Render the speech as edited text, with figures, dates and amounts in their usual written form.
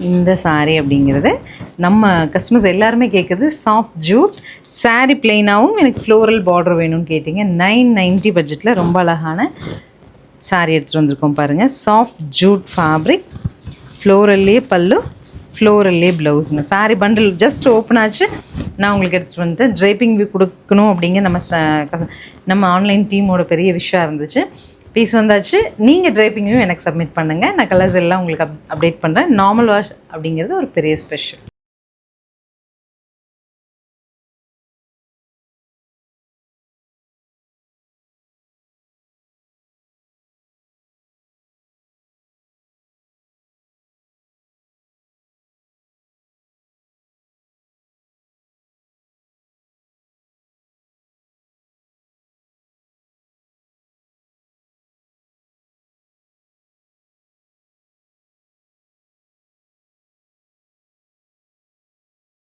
இந்த சாரீ அப்படிங்கிறது நம்ம கஸ்டமர்ஸ் எல்லாருமே கேட்குறது சாஃப்ட் ஜூட் சாரீ பிளெயினாகவும் எனக்கு ஃப்ளோரல் பார்டர் வேணும்னு கேட்டிங்க. 990 பட்ஜெட்டில் ரொம்ப அழகான சாரீ எடுத்துகிட்டு வந்திருக்கோம் பாருங்கள். சாஃப்ட் ஜூட் ஃபேப்ரிக், ஃப்ளோரல்லே பல்லு, ஃப்ளோரல்லே ப்ளவுஸுங்க. சாரீ பண்டில் ஜஸ்ட் ஓப்பன் ஆச்சு, நான் உங்களுக்கு எடுத்துகிட்டு வந்துட்டு ட்ரைப்பிங் வியூ கொடுக்கணும் அப்படிங்கிற நம்ம ஆன்லைன் டீமோட பெரிய விஷயம் இருந்துச்சு. பீஸ் வந்தாச்சு. நீங்கள் ட்ரைப்பிங்கும் எனக்கு சப்மிட் பண்ணுங்கள். நான் கலர்ஸ் எல்லாம் உங்களுக்கு அப்டேட் பண்ணுறேன். நார்மல் வாஷ் அப்படிங்கிறது ஒரு பெரிய ஸ்பெஷல்.